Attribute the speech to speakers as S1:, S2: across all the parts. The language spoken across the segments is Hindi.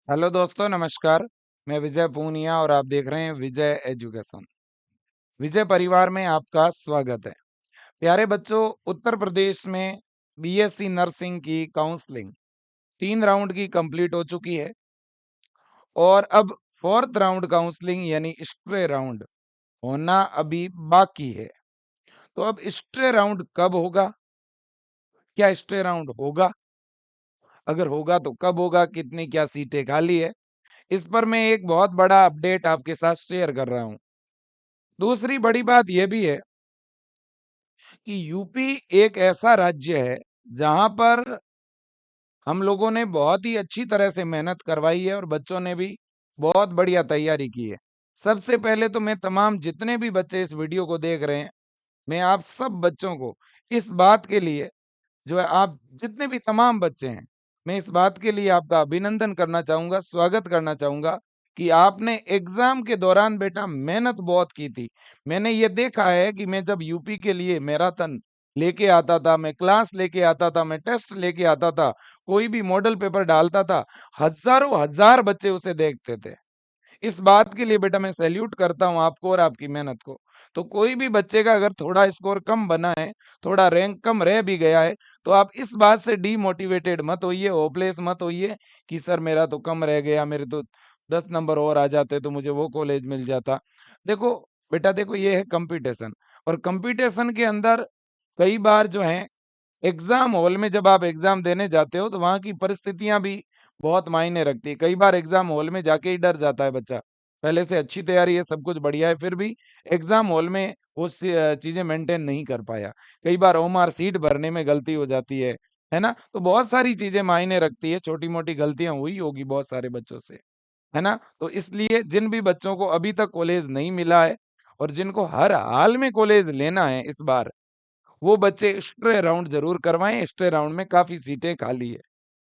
S1: हेलो दोस्तों, नमस्कार। मैं विजय पूनिया और आप देख रहे हैं विजय एजुकेशन। विजय परिवार में आपका स्वागत है। प्यारे बच्चों, उत्तर प्रदेश में बीएससी नर्सिंग की काउंसलिंग 3 राउंड की कंप्लीट हो चुकी है और अब फोर्थ राउंड काउंसलिंग यानी स्ट्रे राउंड होना अभी बाकी है। तो अब स्ट्रे राउंड कब होगा? क्या स्ट्रे राउंड होगा? अगर होगा तो कब होगा? कितनी क्या सीटें खाली है? इस पर मैं एक बहुत बड़ा अपडेट आपके साथ शेयर कर रहा हूं। दूसरी बड़ी बात यह भी है कि यूपी एक ऐसा राज्य है जहां पर हम लोगों ने बहुत ही अच्छी तरह से मेहनत करवाई है और बच्चों ने भी बहुत बढ़िया तैयारी की है। सबसे पहले तो मैं तमाम जितने भी बच्चे इस वीडियो को देख रहे हैं, मैं आप सब बच्चों को इस बात के लिए, जो है आप जितने भी तमाम बच्चे हैं, मैं इस बात के लिए आपका अभिनंदन करना चाहूंगा, स्वागत करना चाहूंगा कि आपने एग्जाम के दौरान बेटा मेहनत बहुत की थी। मैंने ये देखा है कि मैं जब यूपी के लिए मैराथन लेके आता था, मैं क्लास लेके आता था, मैं टेस्ट लेके आता था, कोई भी मॉडल पेपर डालता था, हजारों हजार बच्चे उसे देखते थे। इस बात के लिए बेटा मैं सैल्यूट करता हूँ आपको और आपकी मेहनत को। तो कोई भी बच्चे का अगर थोड़ा स्कोर कम बना है, थोड़ा रैंक कम रह भी गया है, तो आप इस बात से डीमोटिवेटेड मत होइए, होपलेस मत होइए कि सर मेरा तो कम रह गया, मेरे तो 10 नंबर और आ जाते तो मुझे वो कॉलेज मिल जाता। देखो बेटा, देखो ये है कंपटीशन, और कंपटीशन के अंदर कई बार जो है एग्जाम हॉल में जब आप एग्जाम देने जाते हो तो वहां की परिस्थितियां भी बहुत मायने रखती है। कई बार एग्जाम हॉल में जाके ही डर जाता है बच्चा। पहले से अच्छी तैयारी है, सब कुछ बढ़िया है, फिर भी एग्जाम हॉल में वो चीजें मेंटेन नहीं कर पाया। कई बार ओमार सीट भरने में गलती हो जाती है ना? तो बहुत सारी चीजें मायने रखती है, छोटी मोटी गलतियां हुई होगी बहुत सारे बच्चों से, है ना? तो इसलिए जिन भी बच्चों को अभी तक कॉलेज नहीं मिला है और जिनको हर हाल में कॉलेज लेना है इस बार, वो बच्चे स्ट्रे राउंड जरूर करवाएं। स्ट्रे राउंड में काफी सीटें खाली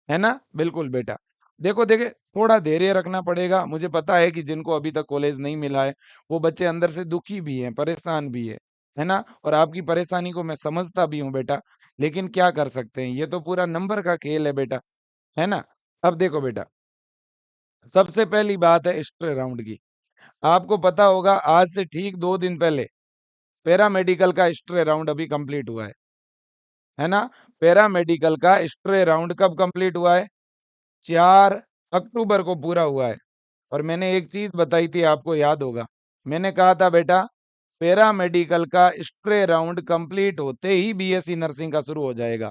S1: है ना? बिल्कुल बेटा। देखो देखे, थोड़ा धैर्य रखना पड़ेगा। मुझे पता है कि जिनको अभी तक कॉलेज नहीं मिला है, वो बच्चे अंदर से दुखी भी हैं, परेशान भी है ना? और आपकी परेशानी को मैं समझता भी हूँ बेटा, लेकिन क्या कर सकते हैं, ये तो पूरा नंबर का खेल है बेटा, है ना? अब देखो बेटा, सबसे पहली बात है स्ट्रे राउंड की। आपको पता होगा आज से ठीक 2 दिन पहले पैरा मेडिकल का स्ट्रे राउंड अभी कंप्लीट हुआ है ना? पैरा मेडिकल का स्ट्रे राउंड कब कंप्लीट हुआ है? 4 अक्टूबर को पूरा हुआ है। और मैंने एक चीज बताई थी, आपको याद होगा। मैंने कहा था बेटा, पैरा मेडिकल का स्ट्रे राउंड कंप्लीट होते ही बीएससी नर्सिंग का शुरू हो जाएगा।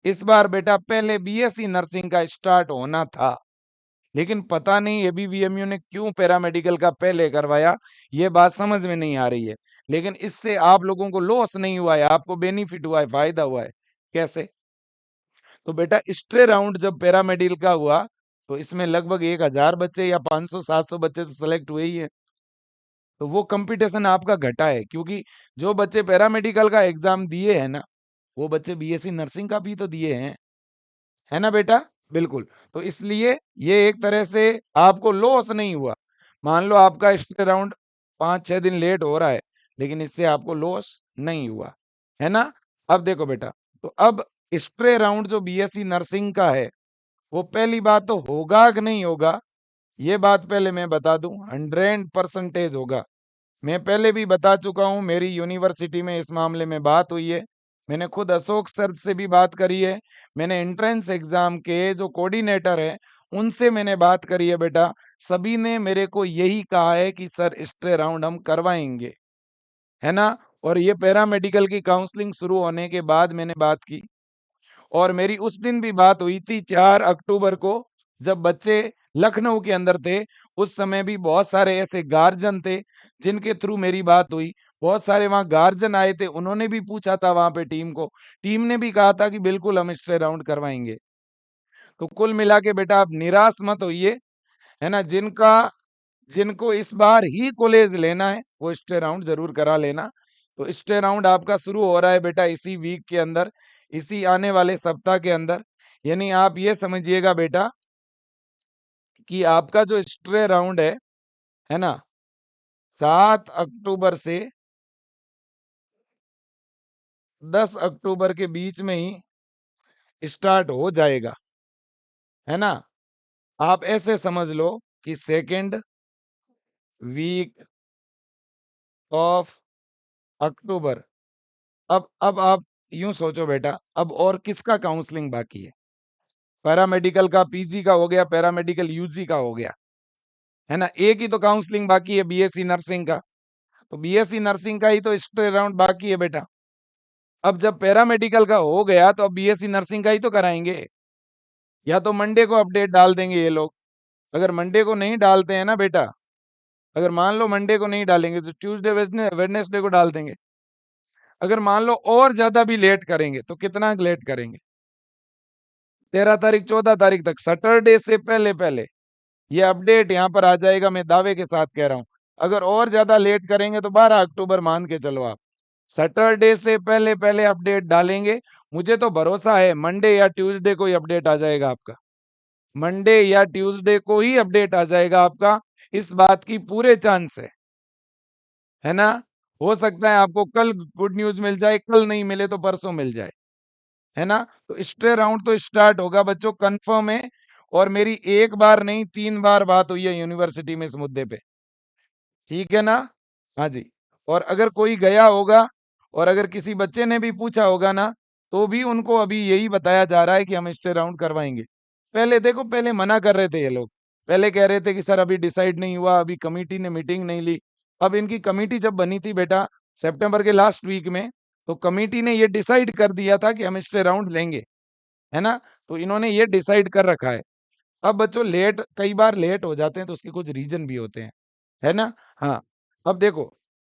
S1: इस बार बेटा पहले बीएससी नर्सिंग का स्टार्ट होना था, लेकिन पता नहीं एबीवीएमयू ने क्यों पैरामेडिकल का पहले करवाया, ये बात समझ में नहीं आ रही है। लेकिन इससे आप लोगों को लॉस नहीं हुआ है, आपको बेनिफिट हुआ है, फायदा हुआ है। कैसे? तो बेटा स्ट्रे राउंड जब पैरामेडिकल का हुआ, तो इसमें लगभग 1000 बच्चे या 500-700 बच्चे तो सेलेक्ट हुए ही है। तो वो कंपटीशन आपका घटा है, क्योंकि जो बच्चे पैरामेडिकल का एग्जाम दिए हैं ना, वो बच्चे बीएससी नर्सिंग का भी तो दिए हैं, है ना बेटा? बिल्कुल। तो इसलिए ये एक तरह से आपको लॉस नहीं हुआ। मान लो आपका स्टे राउंड 5-6 दिन लेट हो रहा है, लेकिन इससे आपको लॉस नहीं हुआ, है ना? अब देखो बेटा, तो अब स्प्रे राउंड जो बीएससी नर्सिंग का है, वो पहली बात तो होगा कि नहीं होगा, ये बात पहले मैं बता दूं, 100% होगा। मैं पहले भी बता चुका हूं, मेरी यूनिवर्सिटी में इस मामले में बात हुई है। मैंने खुद अशोक सर से भी बात करी है। मैंने एंट्रेंस एग्जाम के जो कोऑर्डिनेटर है, उनसे मैंने बात करी है बेटा। सभी ने मेरे को यही कहा है कि सर स्ट्रे राउंड हम करवाएंगे, है ना? और ये पैरामेडिकल की काउंसलिंग शुरू होने के बाद मैंने बात की, और मेरी उस दिन भी बात हुई थी 4 अक्टूबर को, जब बच्चे लखनऊ के अंदर थे। उस समय भी बहुत सारे ऐसे गार्जियन थे जिनके थ्रू मेरी बात हुई। बहुत सारे वहां गार्जियन आए थे, उन्होंने भी पूछा था वहां पे टीम को। टीम ने भी कहा था कि बिल्कुल हम स्टे राउंड करवाएंगे। तो कुल मिला के बेटा आप निराश मत होइए, है ना? जिनको इस बार ही कॉलेज लेना है, वो स्टे राउंड जरूर करा लेना। तो स्टे राउंड आपका शुरू हो रहा है बेटा इसी वीक के अंदर, इसी आने वाले सप्ताह के अंदर। यानी आप ये समझिएगा बेटा कि आपका जो स्ट्रे राउंड है ना, 7 अक्टूबर से 10 अक्टूबर के बीच में ही स्टार्ट हो जाएगा, है ना? आप ऐसे समझ लो कि सेकेंड वीक ऑफ अक्टूबर। अब आप यूं सोचो बेटा, अब और किसका काउंसलिंग बाकी है? पैरामेडिकल का, पीजी का हो गया, पैरामेडिकल यूजी का हो गया, है ना? एक ही तो काउंसलिंग बाकी है, बीएससी नर्सिंग का। तो बीएससी नर्सिंग का ही तो स्टे राउंड बाकी है बेटा। अब जब पैरामेडिकल का हो गया तो अब बीएससी नर्सिंग का ही तो कराएंगे। या तो मंडे को अपडेट डाल देंगे ये लोग। अगर मंडे को नहीं डालते हैं ना बेटा, अगर मान लो मंडे को नहीं डालेंगे तो ट्यूसडे वेडनेसडे को डाल देंगे। अगर मान लो और ज्यादा भी लेट करेंगे तो कितना लेट करेंगे? 13 तारीख 14 तारीख तक, सैटरडे से पहले पहले ये अपडेट यहाँ पर आ जाएगा, मैं दावे के साथ कह रहा हूं। अगर और ज्यादा लेट करेंगे तो 12 अक्टूबर मान के चलो आप। सैटरडे से पहले पहले अपडेट डालेंगे। मुझे तो भरोसा है मंडे या ट्यूसडे को ही अपडेट आ जाएगा आपका। मंडे या ट्यूसडे को ही अपडेट आ जाएगा आपका, इस बात की पूरे चांस है ना? हो सकता है आपको कल गुड न्यूज मिल जाए, कल नहीं मिले तो परसों मिल जाए, है ना? तो स्टे राउंड तो स्टार्ट होगा बच्चों, कंफर्म है। और मेरी एक बार नहीं 3 बार बात हुई है यूनिवर्सिटी में इस मुद्दे पे, ठीक है ना? हाँ जी। और अगर कोई गया होगा और अगर किसी बच्चे ने भी पूछा होगा ना, तो भी उनको अभी यही बताया जा रहा है कि हम स्टे राउंड करवाएंगे। पहले देखो, पहले मना कर रहे थे ये लोग। पहले कह रहे थे कि सर अभी डिसाइड नहीं हुआ, अभी कमिटी ने मीटिंग नहीं ली। अब इनकी कमिटी जब बनी थी बेटा सितंबर के लास्ट वीक में, तो कमिटी ने ये डिसाइड कर दिया था कि हम स्टे राउंड लेंगे, है ना? तो इन्होंने ये डिसाइड कर रखा है। अब बच्चों लेट, कई बार लेट हो जाते हैं तो उसके कुछ रीजन भी होते हैं, है ना? हाँ। अब देखो,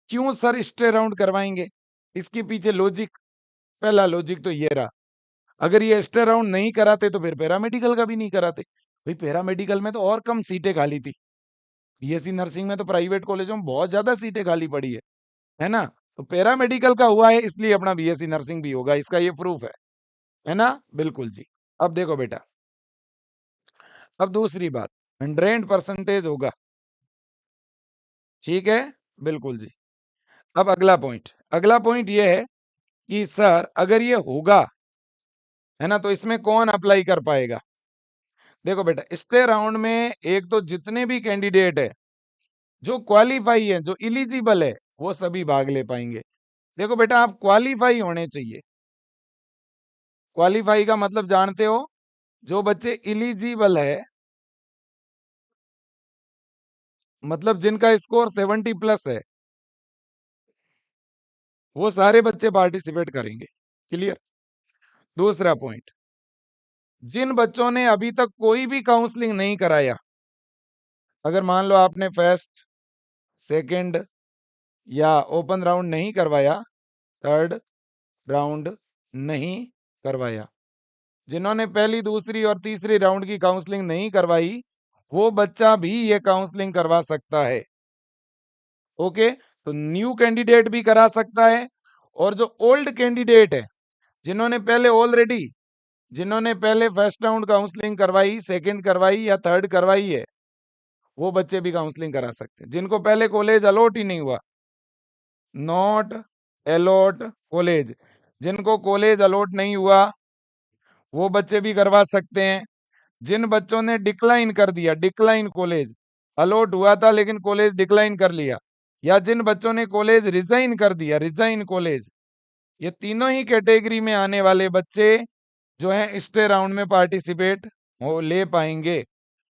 S1: क्यों सर स्टे राउंड करवाएंगे? इसके पीछे लॉजिक, पहला लॉजिक तो ये रहा, अगर ये स्टे राउंड नहीं कराते तो फिर पैरामेडिकल का भी नहीं कराते। भाई पैरामेडिकल में तो और कम सीटें खाली थी, बीएससी नर्सिंग में तो प्राइवेट कॉलेजों में बहुत ज्यादा सीटें खाली पड़ी है ना? तो पैरामेडिकल का हुआ है इसलिए अपना बीएससी नर्सिंग भी होगा, इसका ये प्रूफ है ना? बिल्कुल जी। अब देखो बेटा, अब दूसरी बात, 100% होगा, ठीक है? बिल्कुल जी। अब अगला पॉइंट ये है कि सर अगर ये होगा, है ना, तो इसमें कौन अप्लाई कर पाएगा? देखो बेटा, इसके राउंड में एक तो जितने भी कैंडिडेट है जो क्वालिफाई है, जो इलिजिबल है, वो सभी भाग ले पाएंगे। देखो बेटा, आप क्वालिफाई होने चाहिए। क्वालिफाई का मतलब जानते हो? जो बच्चे इलिजिबल है, मतलब जिनका स्कोर 70+ है, वो सारे बच्चे पार्टिसिपेट करेंगे। क्लियर? दूसरा पॉइंट, जिन बच्चों ने अभी तक कोई भी काउंसलिंग नहीं कराया, अगर मान लो आपने फर्स्ट, सेकंड या ओपन राउंड नहीं करवाया, थर्ड राउंड नहीं करवाया, जिन्होंने पहली, दूसरी और तीसरी राउंड की काउंसलिंग नहीं करवाई, वो बच्चा भी ये काउंसलिंग करवा सकता है। ओके? तो न्यू कैंडिडेट भी करा सकता है, और जो ओल्ड कैंडिडेट है, जिन्होंने पहले ऑलरेडी, जिन्होंने पहले फर्स्ट राउंड काउंसलिंग करवाई, सेकंड करवाई या थर्ड करवाई है, वो बच्चे भी काउंसलिंग करा सकते हैं। जिनको पहले कॉलेज अलॉट ही नहीं हुआ, नॉट अलॉट कॉलेज, जिनको कॉलेज अलॉट नहीं हुआ, वो बच्चे भी करवा सकते हैं। जिन बच्चों ने डिक्लाइन कर दिया, डिक्लाइन कॉलेज, अलॉट हुआ था लेकिन कॉलेज डिक्लाइन कर लिया, या जिन बच्चों ने कॉलेज रिजाइन कर दिया, रिजाइन कॉलेज, ये तीनों ही कैटेगरी में आने वाले बच्चे जो हैं स्टे राउंड में पार्टिसिपेट हो ले पाएंगे,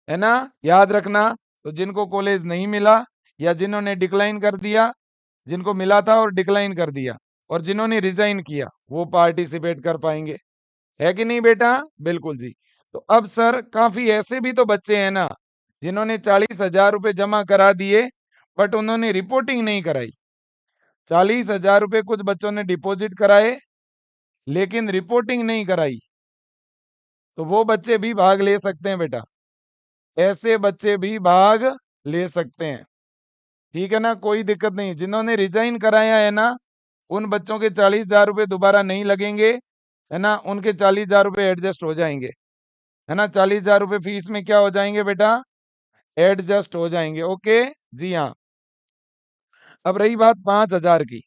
S1: है ना? याद रखना। तो जिनको कॉलेज नहीं मिला या जिन्होंने डिक्लाइन कर दिया, जिनको मिला था और डिक्लाइन कर दिया, और जिन्होंने रिजाइन किया, वो पार्टिसिपेट कर पाएंगे, है कि नहीं बेटा? बिल्कुल जी। तो अब सर काफी ऐसे भी तो बच्चे हैं ना, जिन्होंने 40,000 रुपए जमा करा दिए बट उन्होंने रिपोर्टिंग नहीं कराई। 40,000 रुपए कुछ बच्चों ने डिपॉजिट कराए लेकिन रिपोर्टिंग नहीं कराई, तो वो बच्चे भी भाग ले सकते हैं बेटा। ऐसे बच्चे भी भाग ले सकते हैं, ठीक है ना? कोई दिक्कत नहीं। जिन्होंने रिजाइन कराया है ना, उन बच्चों के 40,000 रुपए दोबारा नहीं लगेंगे, है ना? उनके 40,000 रुपए एडजस्ट हो जाएंगे, है ना? 40,000 रुपए फीस में क्या हो जाएंगे बेटा? एडजस्ट हो जाएंगे। ओके जी हाँ। अब रही बात 5,000 की,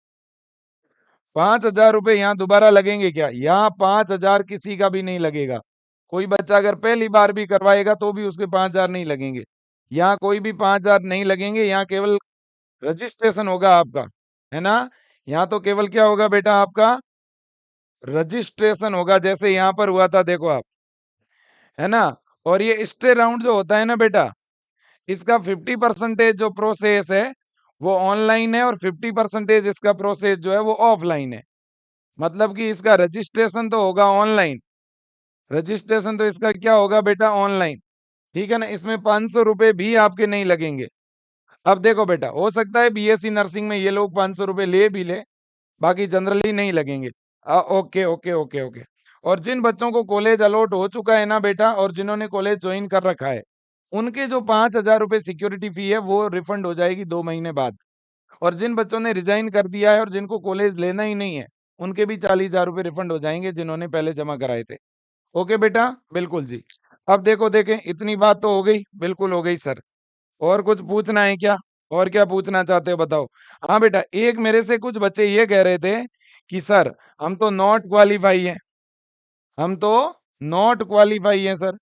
S1: 5,000 रुपए यहाँ दोबारा लगेंगे क्या? यहाँ 5,000 किसी का भी नहीं लगेगा। कोई बच्चा अगर पहली बार भी करवाएगा तो भी उसके 5,000 नहीं लगेंगे। यहाँ कोई भी 5,000 नहीं लगेंगे, यहाँ केवल रजिस्ट्रेशन होगा आपका, है ना? यहाँ तो केवल क्या होगा बेटा आपका? रजिस्ट्रेशन होगा, जैसे यहाँ पर हुआ था देखो आप, है ना? और ये स्टे राउंड जो होता है ना बेटा, इसका 50% जो प्रोसेस है वो ऑनलाइन है और 50% इसका प्रोसेस जो है वो ऑफलाइन है। मतलब कि इसका रजिस्ट्रेशन तो होगा ऑनलाइन, रजिस्ट्रेशन तो इसका क्या होगा बेटा? ऑनलाइन, ठीक है ना? इसमें 500 रुपए भी आपके नहीं लगेंगे। अब देखो बेटा, हो सकता है बीएससी नर्सिंग में ये लोग 500 रुपए ले भी ले, बाकी जनरली नहीं लगेंगे। Okay okay okay okay. और जिन बच्चों को कॉलेज अलॉट हो चुका है ना बेटा, और जिन्होंने कॉलेज ज्वाइन कर रखा है, उनके जो 5,000 रुपए सिक्योरिटी फी है वो रिफंड हो जाएगी 2 महीने बाद। और जिन बच्चों ने रिजाइन कर दिया है और जिनको कॉलेज लेना ही नहीं है, उनके भी 40,000 रुपए रिफंड हो जाएंगे, जिन्होंने पहले जमा कराए थे। ओके बेटा, बिल्कुल जी। अब देखो देखें, इतनी बात तो हो गई, बिल्कुल हो गई सर। और कुछ पूछना है क्या? और क्या पूछना चाहते हो बताओ? हाँ बेटा, एक मेरे से कुछ बच्चे ये कह रहे थे कि सर हम तो नॉट क्वालिफाई हैं, हम तो नॉट क्वालिफाई हैं सर,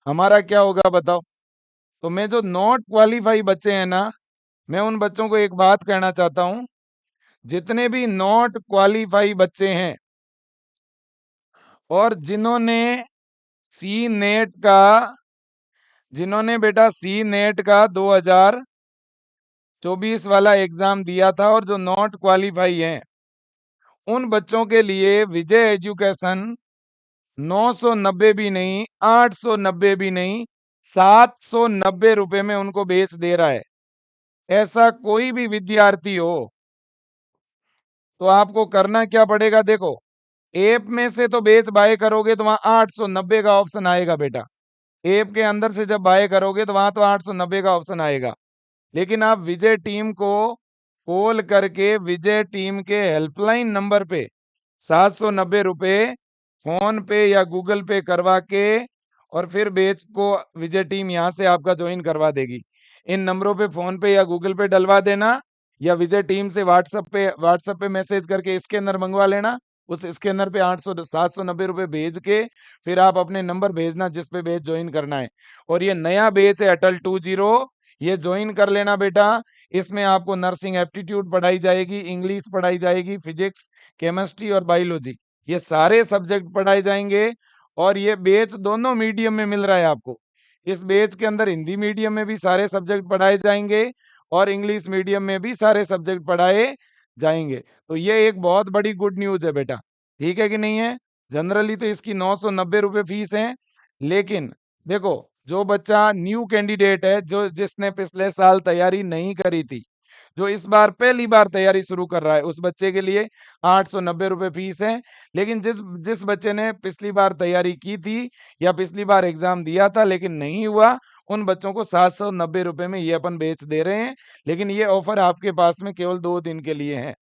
S1: हमारा क्या होगा बताओ? तो मैं जो नॉट क्वालिफाई बच्चे हैं ना, मैं उन बच्चों को एक बात कहना चाहता हूँ, जितने भी नॉट क्वालिफाई बच्चे हैं और सी नेट का जिन्होंने बेटा सी नेट का 2024 वाला एग्जाम दिया था और जो नॉट क्वालिफाई हैं, उन बच्चों के लिए विजय एजुकेशन 990 भी नहीं, 890 भी नहीं, 790 रुपए में उनको बेच दे रहा है। ऐसा कोई भी विद्यार्थी हो तो आपको करना क्या पड़ेगा? देखो, ऐप में से तो बेच बाय करोगे तो वहां 890 का ऑप्शन आएगा बेटा। ऐप के अंदर से जब बाय करोगे तो वहां तो 890 का ऑप्शन आएगा। लेकिन आप विजय टीम को कॉल करके विजय टीम के हेल्पलाइन नंबर पे 790 रुपए फोन पे या गूगल पे करवा के और फिर बेच को विजय टीम यहाँ से आपका ज्वाइन करवा देगी। इन नंबरों पे फोन पे या गूगल पे डलवा देना, या विजय टीम से व्हाट्सएप पे मैसेज करके स्कैनर मंगवा लेना। उस स्कैनर पे 790 रुपए भेज के फिर आप अपने नंबर भेजना जिस पे बैच ज्वाइन करना है। और ये नया बैच है अटल 20, ये ज्वाइन कर लेना बेटा। इसमें आपको नर्सिंग एप्टीट्यूड पढ़ाई जाएगी, इंग्लिश पढ़ाई जाएगी, फिजिक्स, केमिस्ट्री और बायोलॉजी, ये सारे सब्जेक्ट पढ़ाए जाएंगे। और ये बैच दोनों मीडियम में मिल रहा है आपको। इस बैच के अंदर हिंदी मीडियम में भी सारे सब्जेक्ट पढ़ाए जाएंगे और इंग्लिश मीडियम में भी सारे सब्जेक्ट पढ़ाए जाएंगे। तो ये एक बहुत बड़ी गुड न्यूज है बेटा, ठीक है कि नहीं है? जनरली तो इसकी 990 रुपए फीस है, लेकिन देखो, जो बच्चा न्यू कैंडिडेट है, जो जिसने पिछले साल तैयारी नहीं करी थी, जो इस बार पहली बार तैयारी शुरू कर रहा है, उस बच्चे के लिए 890 रुपए फीस है। लेकिन जिस जिस बच्चे ने पिछली बार तैयारी की थी या पिछली बार एग्जाम दिया था लेकिन नहीं हुआ, उन बच्चों को 790 रुपए में ये अपन बेच दे रहे हैं। लेकिन ये ऑफर आपके पास में केवल 2 दिन के लिए है,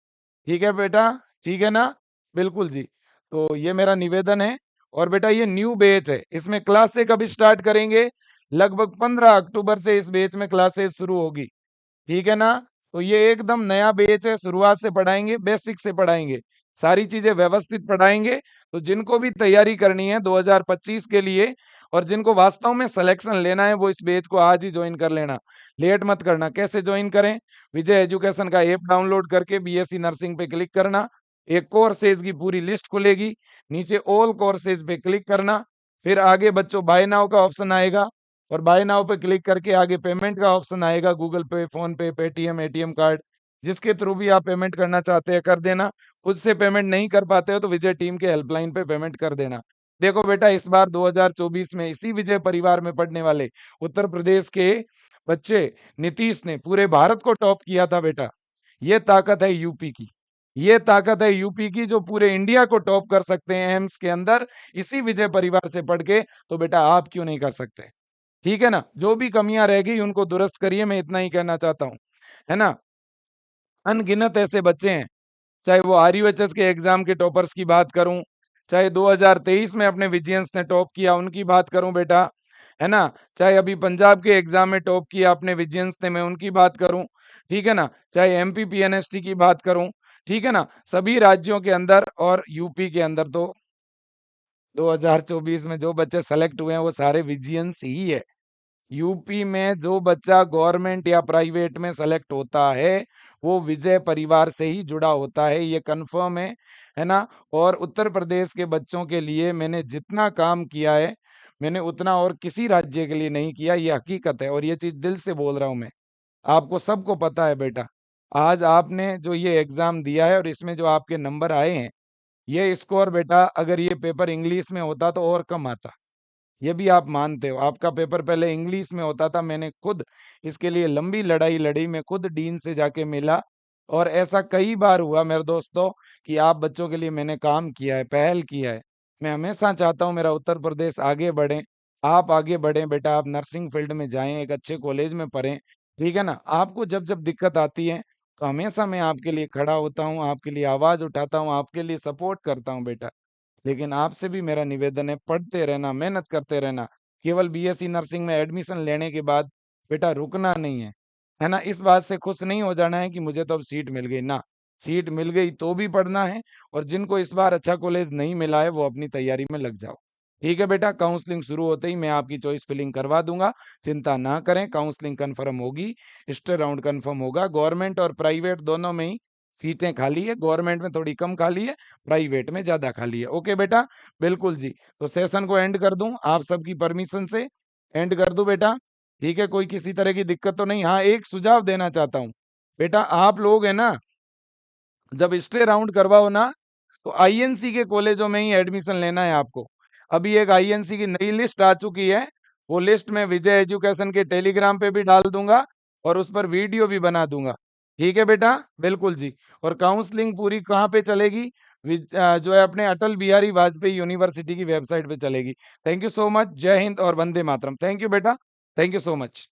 S1: ठीक है बेटा? ठीक है ना? बिल्कुल जी। तो ये मेरा निवेदन है। और बेटा ये न्यू बैच है, इसमें क्लासे कब स्टार्ट करेंगे? लगभग 15 अक्टूबर से इस बैच में क्लासेस शुरू होगी, ठीक है ना? तो ये एकदम नया बैच है, शुरुआत से पढ़ाएंगे, बेसिक से पढ़ाएंगे, सारी चीजें व्यवस्थित पढ़ाएंगे। तो जिनको भी तैयारी करनी है 2025 के लिए और जिनको वास्तव में सिलेक्शन लेना है, वो इस बैच को आज ही ज्वाइन कर लेना, लेट मत करना। कैसे ज्वाइन करें? विजय एजुकेशन का ऐप डाउनलोड करके बीएससी नर्सिंग पे क्लिक करना, एक कोर्सेज की पूरी लिस्ट खुलेगी, नीचे ऑल कोर्सेज पे क्लिक करना, फिर आगे बच्चों बाय नाउ का ऑप्शन आएगा और बाय नाउ पे क्लिक करके आगे पेमेंट का ऑप्शन आएगा, गूगल पे, फोन पे, पेटीएम, एटीएम कार्ड, जिसके थ्रू भी आप पेमेंट करना चाहते हैं कर देना। खुद से पेमेंट नहीं कर पाते हो तो विजय टीम के हेल्पलाइन पे पेमेंट कर देना। देखो बेटा, इस बार 2024 में इसी विजय परिवार में पढ़ने वाले उत्तर प्रदेश के बच्चे नीतीश ने पूरे भारत को टॉप किया था बेटा। ये ताकत है यूपी की, ये ताकत है यूपी की, जो पूरे इंडिया को टॉप कर सकते हैं एम्स के अंदर इसी विजय परिवार से पढ़ के। तो बेटा आप क्यों नहीं कर सकते? ठीक है ना? जो भी कमियां रह गई उनको दुरुस्त करिए, मैं इतना ही कहना चाहता हूँ, है ना? अनगिनत ऐसे बच्चे हैं, चाहे वो आरयूएचएस के एग्जाम के टॉपर्स की बात करूं, चाहे 2023 में अपने विजियंस ने टॉप किया उनकी बात करूं बेटा, है ना? चाहे अभी पंजाब के एग्जाम में टॉप किया अपने विजियंस ने, मैं उनकी बात करूं, ठीक है ना? चाहे एमपी पीएनएसटी की बात करूं, ठीक है ना? सभी राज्यों के अंदर और यूपी के अंदर तो 2024 में जो बच्चे सेलेक्ट हुए हैं वो सारे विजियंस ही है। यूपी में जो बच्चा गवर्नमेंट या प्राइवेट में सेलेक्ट होता है वो विजय परिवार से ही जुड़ा होता है, ये कंफर्म है ना। और उत्तर प्रदेश के बच्चों के लिए मैंने जितना काम किया है, मैंने उतना और किसी राज्य के लिए नहीं किया, ये हकीकत है और ये चीज दिल से बोल रहा हूं मैं। आपको सबको पता है बेटा, आज आपने जो ये एग्जाम दिया है और इसमें जो आपके नंबर आए हैं, ये स्कोर बेटा अगर ये पेपर इंग्लिश में होता तो और कम आता। ये भी आप मानते हो, आपका पेपर पहले इंग्लिश में होता था, मैंने खुद इसके लिए लंबी लड़ाई लड़ी, मैं खुद डीन से जाके मिला और ऐसा कई बार हुआ मेरे दोस्तों कि आप बच्चों के लिए मैंने काम किया है, पहल किया है। मैं हमेशा चाहता हूँ मेरा उत्तर प्रदेश आगे बढ़े, आप आगे बढ़ें बेटा, आप नर्सिंग फील्ड में जाएं, एक अच्छे कॉलेज में पढ़ें, ठीक है ना। आपको जब जब दिक्कत आती है तो हमेशा मैं आपके लिए खड़ा होता हूँ, आपके लिए आवाज उठाता हूँ, आपके लिए सपोर्ट करता हूँ बेटा। लेकिन आपसे भी मेरा निवेदन है, पढ़ते रहना, मेहनत करते रहना। केवल बीएससी नर्सिंग में एडमिशन लेने के बाद बेटा रुकना नहीं है ना। इस बात से खुश नहीं हो जाना है कि मुझे तो अब सीट मिल गई ना, सीट मिल गई तो भी पढ़ना है। और जिनको इस बार अच्छा कॉलेज नहीं मिला है वो अपनी तैयारी में लग जाओ, ठीक है बेटा। काउंसलिंग शुरू होते ही मैं आपकी चॉइस फिलिंग करवा दूंगा, चिंता ना करें। काउंसलिंग कंफर्म होगी, स्टे राउंड कंफर्म होगा। गवर्नमेंट और प्राइवेट दोनों में ही सीटें खाली है, गवर्नमेंट में थोड़ी कम खाली है, प्राइवेट में ज्यादा खाली है। ओके बेटा, बिल्कुल जी। तो सेशन को एंड कर दूं आप सबकी परमिशन से, एंड कर दूं बेटा, ठीक है। कोई किसी तरह की दिक्कत तो नहीं। हाँ, एक सुझाव देना चाहता हूं बेटा, आप लोग है ना जब स्टे राउंड करवाओ ना तो आईएनसी के कॉलेजों में ही एडमिशन लेना है आपको। अभी एक आईएनसी की नई लिस्ट आ चुकी है, वो लिस्ट में विजय एजुकेशन के टेलीग्राम पे भी डाल दूंगा और उस पर वीडियो भी बना दूंगा, ठीक है बेटा, बिल्कुल जी। और काउंसलिंग पूरी कहाँ पे चलेगी, जो है अपने अटल बिहारी वाजपेयी यूनिवर्सिटी की वेबसाइट पे चलेगी। थैंक यू सो मच, जय हिंद और वंदे मातरम। थैंक यू बेटा, थैंक यू सो मच।